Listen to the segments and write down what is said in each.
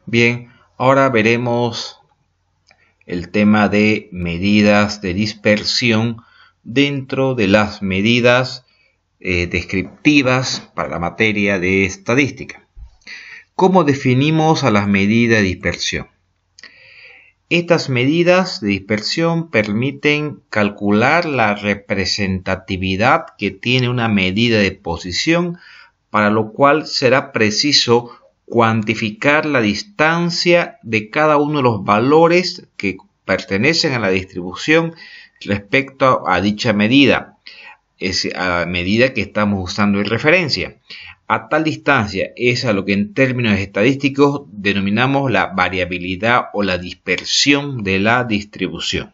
Bien, ahora veremos el tema de medidas de dispersión dentro de las medidas descriptivas para la materia de estadística. ¿Cómo definimos a las medidas de dispersión? Estas medidas de dispersión permiten calcular la representatividad que tiene una medida de posición, para lo cual será preciso cuantificar la distancia de cada uno de los valores que pertenecen a la distribución respecto a dicha medida, a la medida que estamos usando en referencia. A tal distancia es a lo que en términos estadísticos denominamos la variabilidad o la dispersión de la distribución.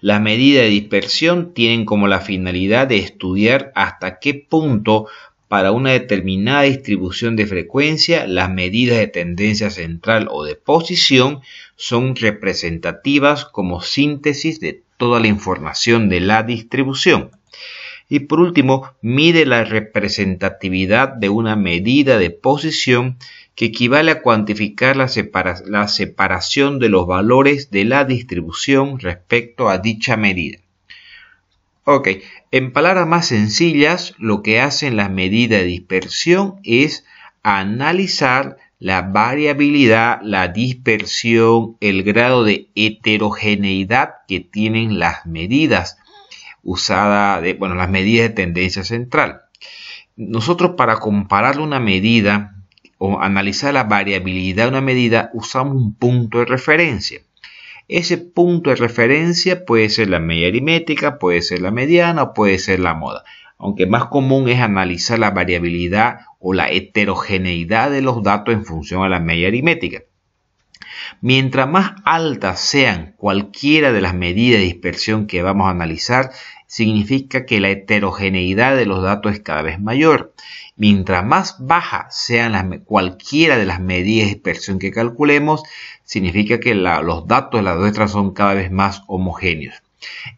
Las medidas de dispersión tienen como la finalidad de estudiar hasta qué punto para una determinada distribución de frecuencia las medidas de tendencia central o de posición son representativas como síntesis de toda la información de la distribución. Y por último, mide la representatividad de una medida de posición, que equivale a cuantificar la separación de los valores de la distribución respecto a dicha medida. Ok, en palabras más sencillas, lo que hacen las medidas de dispersión es analizar la variabilidad, la dispersión, el grado de heterogeneidad que tienen las medidas usadas, las medidas de tendencia central. Nosotros, para comparar una medida o analizar la variabilidad de una medida, usamos un punto de referencia. Ese punto de referencia puede ser la media aritmética, puede ser la mediana o puede ser la moda. Aunque más común es analizar la variabilidad o la heterogeneidad de los datos en función a la media aritmética. Mientras más altas sean cualquiera de las medidas de dispersión que vamos a analizar, significa que la heterogeneidad de los datos es cada vez mayor. Mientras más baja sean cualquiera de las medidas de dispersión que calculemos, significa que los datos de las muestras son cada vez más homogéneos.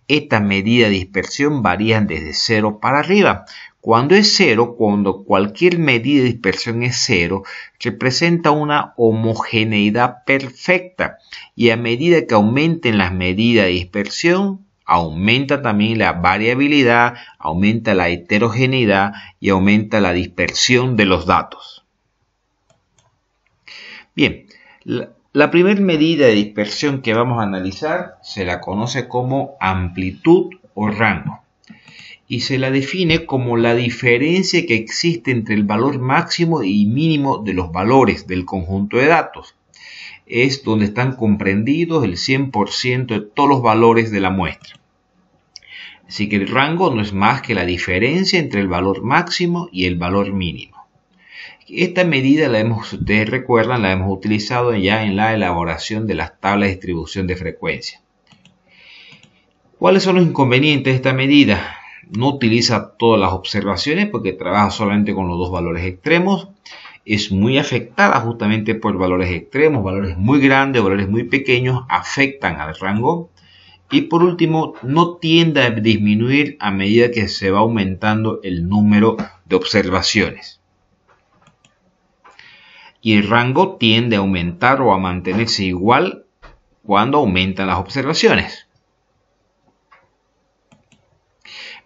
Estas medidas de dispersión varían desde 0 para arriba. Cuando es 0, cuando cualquier medida de dispersión es 0, representa una homogeneidad perfecta. Y a medida que aumenten las medidas de dispersión, aumenta también la variabilidad, aumenta la heterogeneidad y aumenta la dispersión de los datos. Bien, la primera medida de dispersión que vamos a analizar se la conoce como amplitud o rango, y se la define como la diferencia que existe entre el valor máximo y mínimo de los valores del conjunto de datos. Es donde están comprendidos el 100% de todos los valores de la muestra. Así que el rango no es más que la diferencia entre el valor máximo y el valor mínimo. Esta medida, si ustedes recuerdan, la hemos utilizado ya en la elaboración de las tablas de distribución de frecuencia. ¿Cuáles son los inconvenientes de esta medida? No utiliza todas las observaciones porque trabaja solamente con los dos valores extremos. Es muy afectada justamente por valores extremos, valores muy grandes, valores muy pequeños afectan al rango. Y por último, no tiende a disminuir a medida que se va aumentando el número de observaciones. Y el rango tiende a aumentar o a mantenerse igual cuando aumentan las observaciones.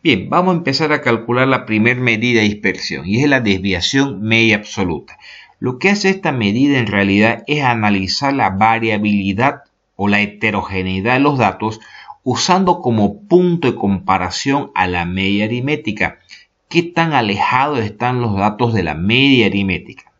Bien, vamos a empezar a calcular la primera medida de dispersión, y es la desviación media absoluta. Lo que hace esta medida en realidad es analizar la variabilidad o la heterogeneidad de los datos usando como punto de comparación a la media aritmética. ¿Qué tan alejados están los datos de la media aritmética?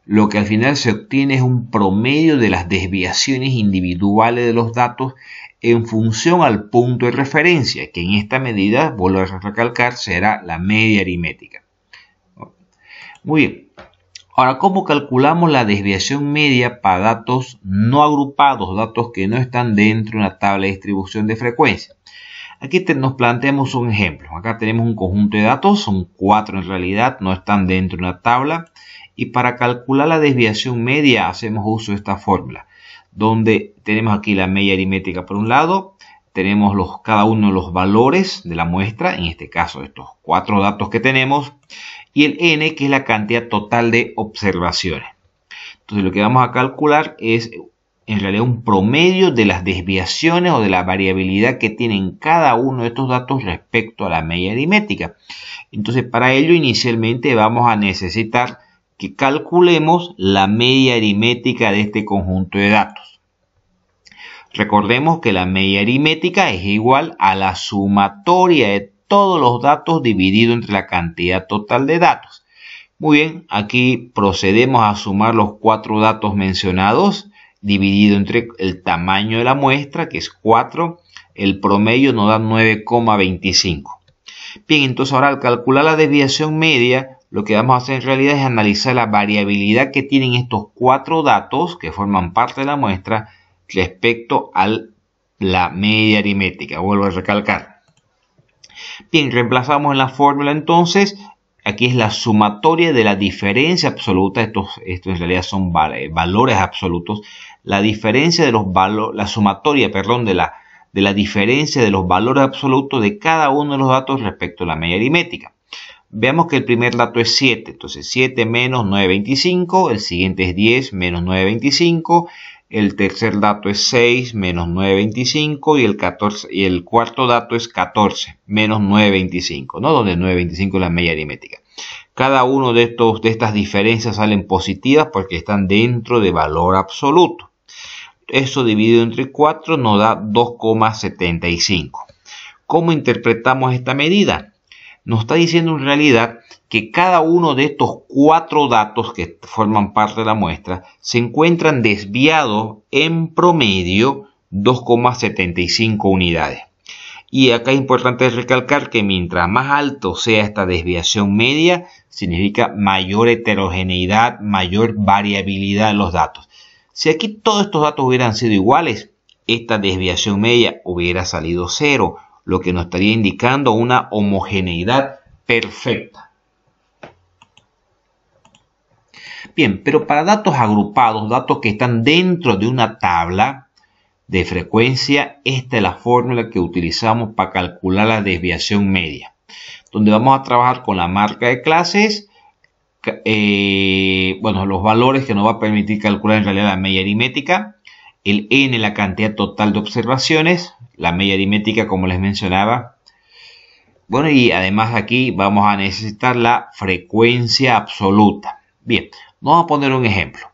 Lo que al final se obtiene es un promedio de las desviaciones individuales de los datos en función al punto de referencia, que en esta medida, vuelvo a recalcar, será la media aritmética. Muy bien. Ahora, ¿cómo calculamos la desviación media para datos no agrupados, datos que no están dentro de una tabla de distribución de frecuencia? Aquí nos planteamos un ejemplo. Acá tenemos un conjunto de datos, son 4 en realidad, no están dentro de una tabla. Y para calcular la desviación media hacemos uso de esta fórmula, donde tenemos aquí la media aritmética por un lado, tenemos cada uno de los valores de la muestra, en este caso estos 4 datos que tenemos, y el n, que es la cantidad total de observaciones. Entonces lo que vamos a calcular es en realidad un promedio de las desviaciones o de la variabilidad que tienen cada uno de estos datos respecto a la media aritmética. Entonces para ello inicialmente vamos a necesitar que calculemos la media aritmética de este conjunto de datos. Recordemos que la media aritmética es igual a la sumatoria de todos los datos dividido entre la cantidad total de datos. Muy bien, aquí procedemos a sumar los 4 datos mencionados dividido entre el tamaño de la muestra, que es 4, el promedio nos da 9,25. Bien, entonces ahora al calcular la desviación media, lo que vamos a hacer en realidad es analizar la variabilidad que tienen estos 4 datos que forman parte de la muestra respecto a la media aritmética. Vuelvo a recalcar. Bien, reemplazamos en la fórmula entonces. Aquí es la sumatoria de la diferencia absoluta. Esto en realidad son valores absolutos. La diferencia de los valores, la sumatoria, perdón, de la diferencia de los valores absolutos de cada uno de los datos respecto a la media aritmética. Veamos que el primer dato es 7. Entonces 7 menos 9,25. El siguiente es 10 menos 9,25. El tercer dato es 6 menos 9,25 y el cuarto dato es 14 menos 9,25, ¿no? Donde 9,25 es la media aritmética. Cada uno de estas diferencias salen positivas porque están dentro de valor absoluto. Eso dividido entre 4 nos da 2,75. ¿Cómo interpretamos esta medida? Nos está diciendo en realidad que cada uno de estos 4 datos que forman parte de la muestra se encuentran desviados en promedio 2,75 unidades. Y acá es importante recalcar que mientras más alto sea esta desviación media, significa mayor heterogeneidad, mayor variabilidad de los datos. Si aquí todos estos datos hubieran sido iguales, esta desviación media hubiera salido 0, lo que nos estaría indicando una homogeneidad perfecta. Bien, pero para datos agrupados, datos que están dentro de una tabla de frecuencia, esta es la fórmula que utilizamos para calcular la desviación media, donde vamos a trabajar con la marca de clases, los valores que nos va a permitir calcular en realidad la media aritmética, el n, la cantidad total de observaciones, la media aritmética como les mencionaba. Bueno, y además aquí vamos a necesitar la frecuencia absoluta. Bien, vamos a poner un ejemplo.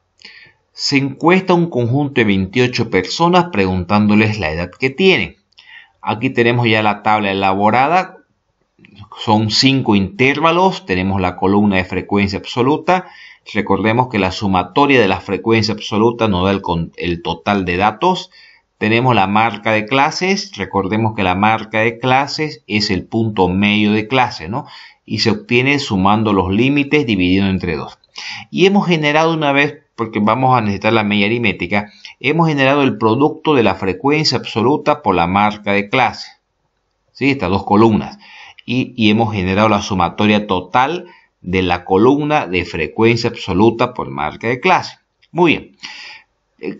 Se encuesta un conjunto de 28 personas preguntándoles la edad que tienen. Aquí tenemos ya la tabla elaborada. Son 5 intervalos. Tenemos la columna de frecuencia absoluta. Recordemos que la sumatoria de la frecuencia absoluta nos da el total de datos. Tenemos la marca de clases. Recordemos que la marca de clases es el punto medio de clase, ¿no? Y se obtiene sumando los límites dividido entre 2. Y hemos generado una vez, porque vamos a necesitar la media aritmética, hemos generado el producto de la frecuencia absoluta por la marca de clase. ¿Sí? Estas dos columnas. Y hemos generado la sumatoria total de la columna de frecuencia absoluta por marca de clase. Muy bien.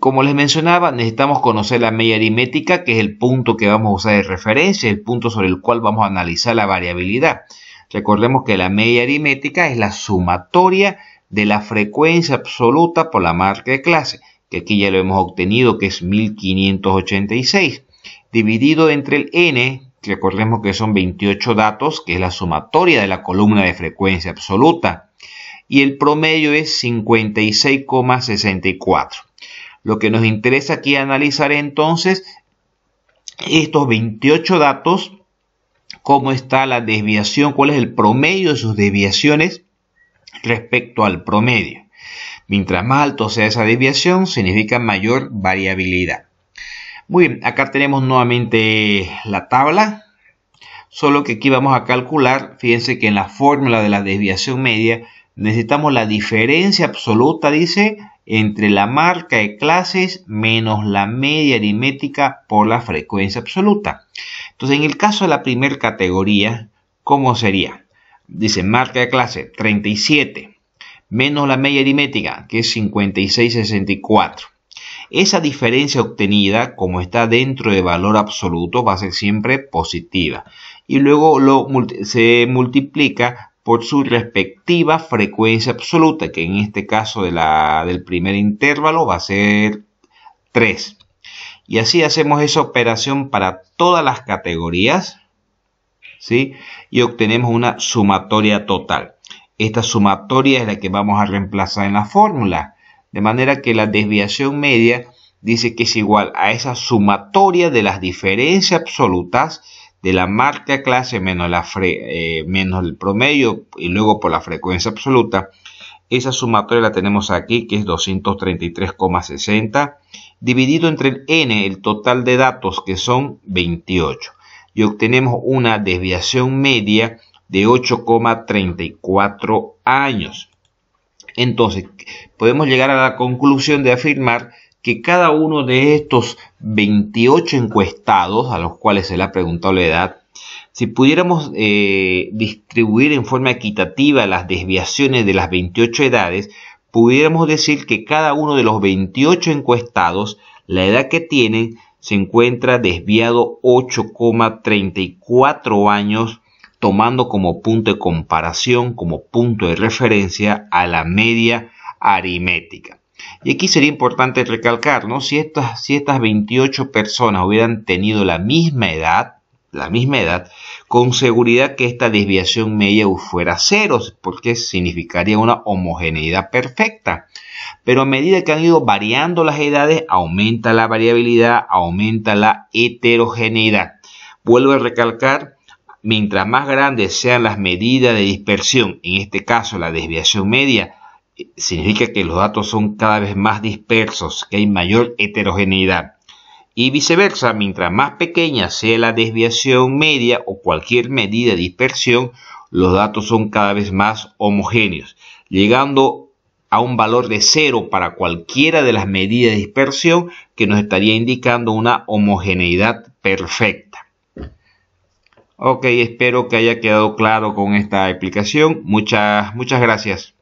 Como les mencionaba, necesitamos conocer la media aritmética, que es el punto que vamos a usar de referencia, el punto sobre el cual vamos a analizar la variabilidad. Recordemos que la media aritmética es la sumatoria de la frecuencia absoluta por la marca de clase, que aquí ya lo hemos obtenido, que es 1586, dividido entre el n, recordemos que son 28 datos, que es la sumatoria de la columna de frecuencia absoluta, y el promedio es 56,64. Lo que nos interesa aquí analizar entonces estos 28 datos, cómo está la desviación, cuál es el promedio de sus desviaciones respecto al promedio. Mientras más alto sea esa desviación, significa mayor variabilidad. Muy bien, acá tenemos nuevamente la tabla, solo que aquí vamos a calcular, fíjense que en la fórmula de la desviación media necesitamos la diferencia absoluta, dice, entre la marca de clases menos la media aritmética por la frecuencia absoluta. Entonces, en el caso de la primera categoría, ¿cómo sería? Dice marca de clase 37 menos la media aritmética, que es 56,64. Esa diferencia obtenida, como está dentro de valor absoluto, va a ser siempre positiva. Y luego se multiplica por su respectiva frecuencia absoluta, que en este caso del primer intervalo va a ser 3. Y así hacemos esa operación para todas las categorías, ¿sí? Y obtenemos una sumatoria total. Esta sumatoria es la que vamos a reemplazar en la fórmula. De manera que la desviación media dice que es igual a esa sumatoria de las diferencias absolutas de la marca clase menos el promedio y luego por la frecuencia absoluta. Esa sumatoria la tenemos aquí, que es 233,60, dividido entre el n, el total de datos, que son 28. Y obtenemos una desviación media de 8,34 años. Entonces, podemos llegar a la conclusión de afirmar que cada uno de estos 28 encuestados, a los cuales se le ha preguntado la edad, si pudiéramos distribuir en forma equitativa las desviaciones de las 28 edades, pudiéramos decir que cada uno de los 28 encuestados, la edad que tienen, se encuentra desviado 8,34 años, tomando como punto de comparación, como punto de referencia a la media aritmética. Y aquí sería importante recalcar, ¿no? Si estas 28 personas hubieran tenido la misma edad, con seguridad que esta desviación media fuera 0, porque significaría una homogeneidad perfecta. Pero a medida que han ido variando las edades, aumenta la variabilidad, aumenta la heterogeneidad. Vuelvo a recalcar, mientras más grandes sean las medidas de dispersión, en este caso la desviación media, significa que los datos son cada vez más dispersos, que hay mayor heterogeneidad. Y viceversa, mientras más pequeña sea la desviación media o cualquier medida de dispersión, los datos son cada vez más homogéneos, llegando a un valor de 0 para cualquiera de las medidas de dispersión, que nos estaría indicando una homogeneidad perfecta. Ok, espero que haya quedado claro con esta explicación. Muchas gracias.